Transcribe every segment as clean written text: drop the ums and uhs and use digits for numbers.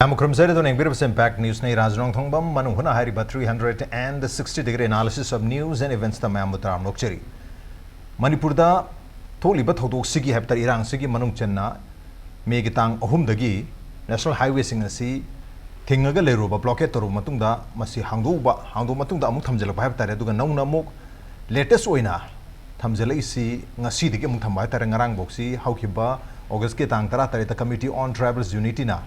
Amukram said on Impact News nay Raj Nongthombam Manung Huna Hari 360-degree analysis of news and events the Mamutram Nokcheri. Manipur da Toli but Hodok Sigi Haptar Irang Sigi Manung Chenna Megitang Ohumdagi National Highway Singasi Tingaga Leruba blockade or Matunda Masi Hanguba Hangu Matunda Mutamjala Haptar Duga Naunamuk latest oina Tamjala isi Ngasi the Mutamata and Ngarang Boxi Haukiba August Ketang Tarata the Committee on Travels Unity na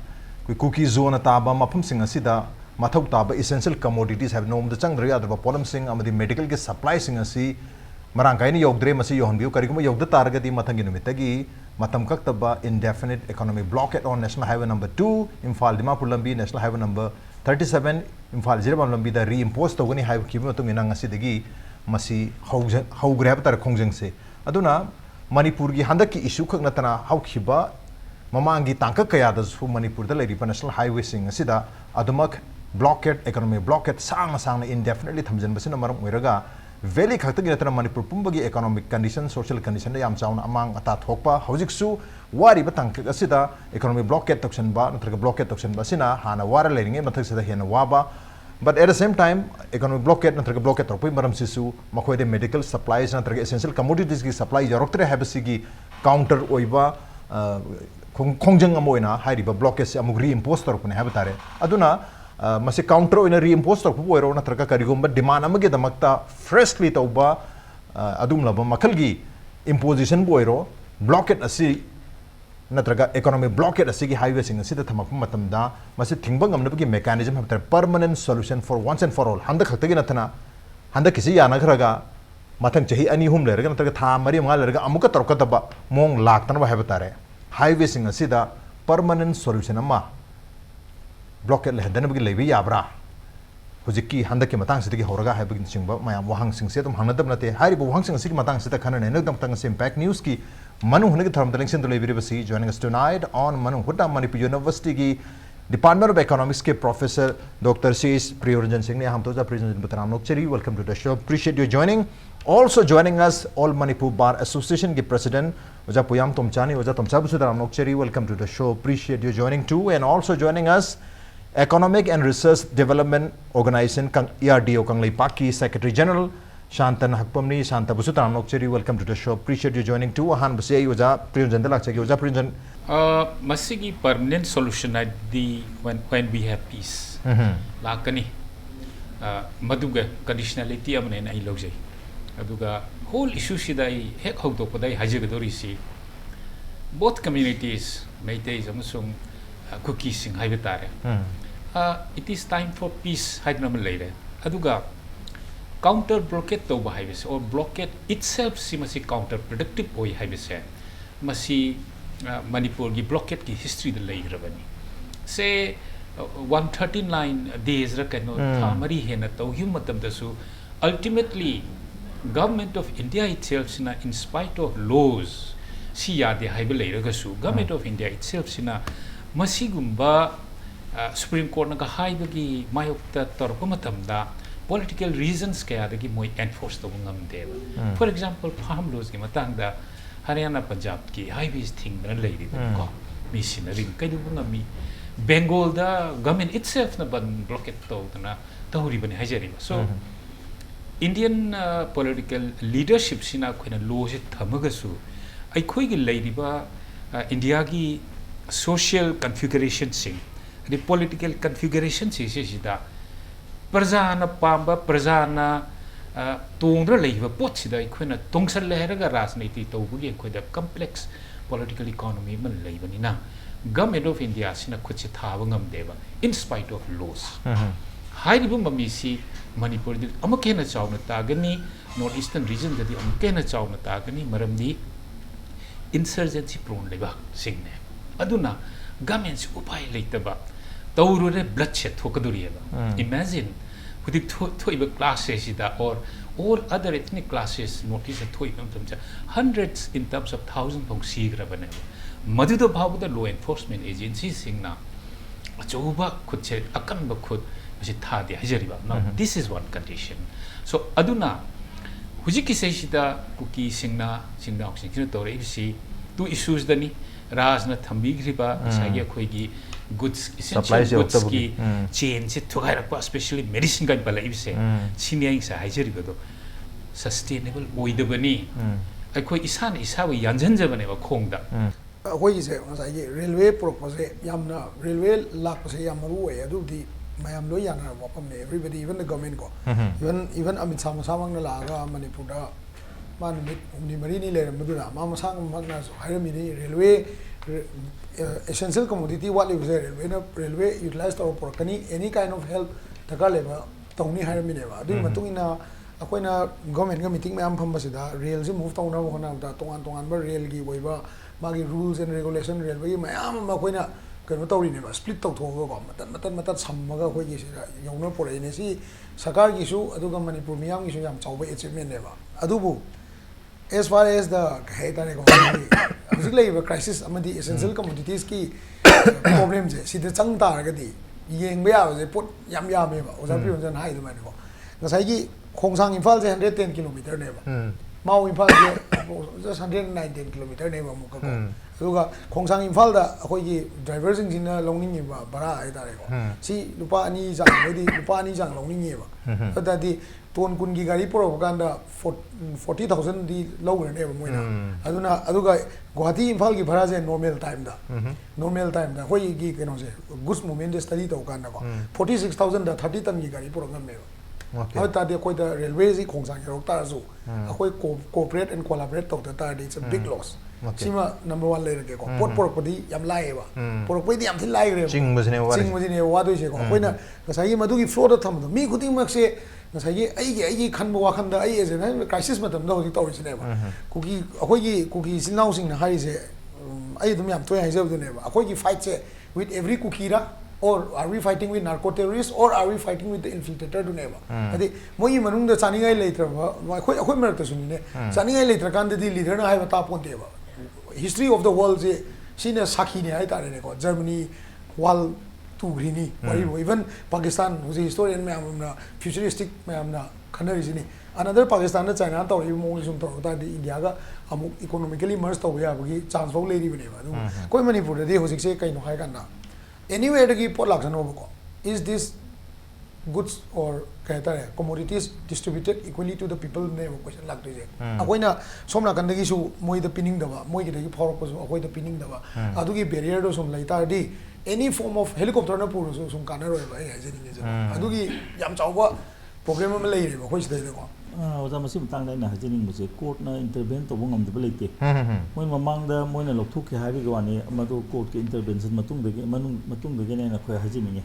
Cookie zone taba mapum sing asida mathau taba essential commodities have no the chang ria the polum sing amadi medical ke supply sing asi marangkai ni yogdre masi yohon biu kariguma yogda targati matangi numitagi matam kaktaba indefinite economic blockade on national highway number 2 Imphal Dimapur lambi national highway number 37 Imphal Jiribam lambi da reimposed togani highway kibu matung inang asidagi masi haugre hab tar khongjang se aduna Manipur gi handaki issue khak natana haukiba Mamangi Tanka Kayadas who Manipur the Lady National Highway Sing Sida Adumak blockade economic blockade sang indefinitely Tamjan Basina Maram Wiraga Veli Katagata Manipur Pumbagi economic condition social condition Yam Sound among Atat Hokpa Hojiksu Wari Batanka Sida economic blockade toxin ba Natraka blockade toxin Basina Hana Wara letting in Matasida Hena Waba but at the same time economic blockade Natraka blockade or Maram Sisu Makoide medical supplies Natraka essential commodities supply Yoroktre Habasigi counter Oiba Kongjang amoina hariba blockade se amug reimpose torpune habatare aduna mase counter oina reimpose torpu oiro natraka karigomba demand amage damakta freshly tauba adum laba makalgi imposition boiro blockade asi natraka economic blockade asi gi highway sing asi da thamak matamda mase thingbang amnabagi mechanism habatare permanent solution for once and for all handa khaktagi nathana handa kisi yana kharaga mathang chahi ani hum lerga natraka tha mari ma lerga amuka torkataba mong laktana ba habatare highway sing asida permanent solution amma blockade le hadanabagi lebi yabra hujiki handaki matang sidagi horaga haibagi chingba mayam wahang sing se dum hanadam nate hari bo wahang sing sigi matang sida khana ne nakdam tang se impact news ki manu hunagi tharam telection to lebi basi joining us tonight on Manung Manipur University ki Department of Economics ke Professor Dr. Ch Priyoranjan Singh ne hum toja Priyoranjan Butram Nokcheri welcome to the show appreciate you joining also joining us All Manipur Bar Association ke President Puyam Tomcha Nokcheri welcome to the show appreciate you joining too and also joining us Economic and Research Development Organization ERDO-Kangleipak ki Secretary General Shanta Nahakpam ni Shanta Nokcheri welcome to the show appreciate you joining too han base yoja Priyoranjan dalak yoja Priyoranjan masigi permanent solution at the when we have peace lakani maduga conditionality amne nai logjai aduga whole issue sidai hek hokdokpadai hajigadori si both communities Meiteis amasung Kuki sing haibetare it is time for peace haidnam leire aduga counter blockade to haibes or blockade itself simasi counterproductive oi haibese masi Manipur gi blockade ki history the leirabani say 139 days ra kano thamari hena to humatam dasu ultimately government of India itself in spite of laws siyade haibeleiragasu government of India itself sina masigumba Supreme Court na haibagi mayokta torpa matamda political reasons kaya dagi moi enforce to ngamdeba for example farm laws ki matangda Haryana Punjab ki highways thing na leiri ko missionary kaidu ngami Bengal da government itself na ban blockade to na tahuri bani hajari so Indian political leadership sina khoina law se thamagasu ai khoi gi leiriba India gi social configuration sing the political configuration se sida prajana pamba prajana tongdra leiba pot sida ai khoina tongsal lehraga rajniti tawbugi khoida complex political economy man leibani na government of India sina khutsi thaba ngamdeba in spite of laws hairibu mamisi Manipur di amakena chawna tagani north eastern region dadi amakena chawna tagani maramdi insurgency prone leba singne aduna government se upai leitaba tawrure bloodshed thokadurieba imagine with thoiba classes ida or all other ethnic classes notice thoibam tamcha hundreds in terms of thousands of sigra bane maduda bhabuda law enforcement agencies singna achuba khutche akanba khut now this is one condition so aduna hujiki seida kuki singna singna oxin kino tore isi two issues dani Raj na thambigriba sagi khoigi goods essential goods ki chain se thugai especially medicine kai bala ibse senior sa haijeri go sustainable oidabani akhoi isan isawi yanjan jabane ba khongda akhoi se ngasai railway propose yamna railway lak se yam ru e adu di mayam lo yana wapam ne everybody even the government ko even Amit Shah samang na laga Manipur da man ni mari ni le madura ma masang magna so hairami ni railway essential commodity what is railway utilized or for any kind of help taka leba tawni hairami ne ba adu matungina akoina government ga meeting mayam phamba sida rail se move tawna hona da tongan ba rail gi oiba magi rules and regulation railway mayam ma koina kano tawri ne ba split taw thoga ko matan sammaga khoi gi sida yongna pore ne si sarkar gi su aduga Manipur miyam gi su yam chawba achievement ne ba adubu as far as the haitane ko basically the crisis amadi essential commodities ki problem je sida chang tar ga di yengba ya je pot yam me ba oja Priyoranjan hai du mane ko ngasai gi khongsang Imphal je 110 km ne ba mau Imphal je just 119 km ne ba mu ka ko aduga khongsang Imphal da akhoi gi driver sing jina longning ba bara ai tare ko si lupa ani jang modi lupa ani jang longning ba adadi ton kun gi gari poro ganda 40,000 di low ne ba moina aduna aduga Guwahati Imphal gi bhara je normal time da hoi gi keno je goods movement de study to ganda ko 46,000 da 30 ton gi gari poro ngam me ba ta de koi da railway ji khongsang gi rok ta zu akoi cooperate and collaborate to ta it's a big loss sima number 1 layer ke ko pot podi yam lai ba porok podi yam thil lai re ching mujine wa do je ko koina ngasai madu gi flow da tham do mi khuding mak se ngasai ai khan bo wa khan da ai je na crisis matam da hodi tawri sine ba kuki akoi gi kuki sinau sing na hari se ai dum yam toy hai jab do ne ba akoi gi fight se with every kukira or are we fighting with narco terrorists or are we fighting with the infiltrator do ne ba adi moi manung da chani ngai leitra ba akoi mer ta suni ne chani ngai leitra kan di leader na hai ba ta pon te ba history of the world je sine sakhi ne ai tare ne ko Germany wall to grini even Pakistan who's a historian me amna futuristic me amna khanari jini another Pakistan na China to mo sum to ta di India ga amu economically merge to ya bagi chance fo le ri bane ba koi Manipur de hosik se kai no hai kan na anywhere gi pot laksan ho ko is this goods or कहता है commodities distributed equally to the people ने वो question लगते हैं अकोई ना सोमना कंदे की शु मोई द pinning दबा मोई की देखी फॉर को अकोई द pinning दबा आदु की barrier तो सोम लाइता है D any form of helicopter ना पूरा सोम कानर होए भाई ऐसे नहीं है आदु की याम चाववा program में ले रहे हो कोई चीज़ देखो ओजा मसी मतंग दाइना हजनिंग मुझे कोर्ट ना इंटरवेन तो बंगम दबले लेते मोई ममांग दा मोई ना लोकथुक के हाबी गवानी मदो कोर्ट के इंटरवेंशन मतुंग दगे ने ना खोय हजनिंग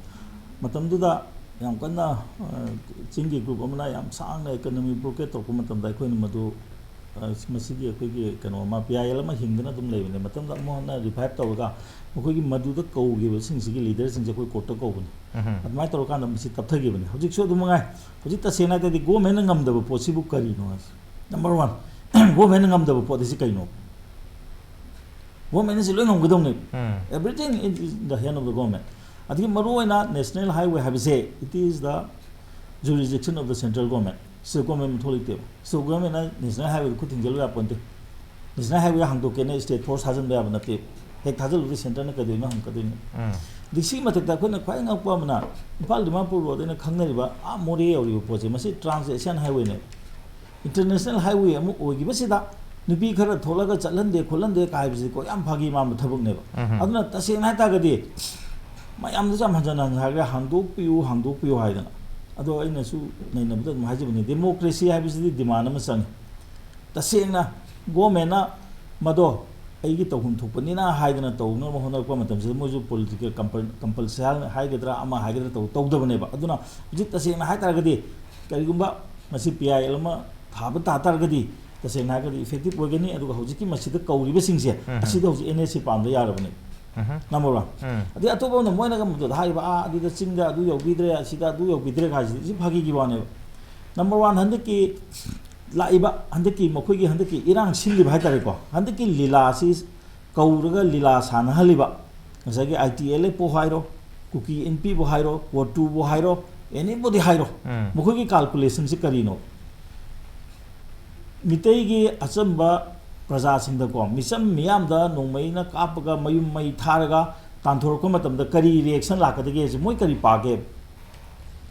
मतम दुदा याम कन्ना चिंगी ग्रुप अमना याम सांगना इकोनॉमी ब्लॉकेड तो मतम दा कोइन मदो मसीगी अखोगी कनो मा पीआईएल मा हिंगना तुम लेबने मतम दा मोहना रिवाइव तौगा अखोगी मदु द कौगे सिंग सिगी लीडर सिंग जे कोई कोर्ट तो कौबने अदमाय तौर कान मसी तपथगेबने हजिक सो दुमंगाय हजिक तसेना दे गवर्नमेंट ngam पोसिबु करिनो नंबर 1 गवर्नमेंट ngam पोदिसि कइनो गवर्नमेंट से लोंग गदोंने everything is the hand of the government अदि मरुना नेशनल हाईवे हाबिसे it is the jurisdiction of the central government so government authority so government national highway ku tingjal ya ponte national highway hang do kene state force hajan ba na te hek thajal ri center na kadoi na hang kadoi diksi matak ta khona khwai ngak pa mana Imphal Dimapur road na khangnari ba a more yori poje masi trans-asian highway ne international highway amu ogi ba sida nupi khara tholaga chalande kholande kai bi ko yam phagi ma thabuk ne ba aduna tasena ha ta gadi mayam da jam hajana haga hangdok piu haidana अदो अइनसु नैनबद हाजिबनि democracy हाबिसि demand अमा संग तसेंगना government मदो अइगी तौहुम थोपनिना हाइदना तौना होनरप मतमसे मोजु political compulsion हाइगद्रा अमा हाइगद्रा तौदबनेबा अदुना हुजि तसेंगना हाइतारगदि करिगुंबा मसि PIL अमा थाब तातारगदि तसेंगना हाइगदि effective ओइगनि अदुगा हुजिकि मसिद कौरिबसिंगसे असिदा हुजि NSC पामदा यारबने number 1 adi atoba no moina gam do hai ba adi da chingda adu yobidre asida adu yobidre ga ji phagi gi bane number 1 handiki laiba handiki mokoi gi handiki irang silli ba tare ko handiki lila si kauraga lila sana haliba asagi ITL po hairo kuki NP bo hairo ward 2 bo hairo anybody hairo mokoi gi calculation si karino mitei gi achamba प्रजा सिंह को मिसम मियाम दा नोंमई ना कापगा मयुम मई थारगा तांथोरको मतम the करी reaction लाकदगे जे मोय करी पागे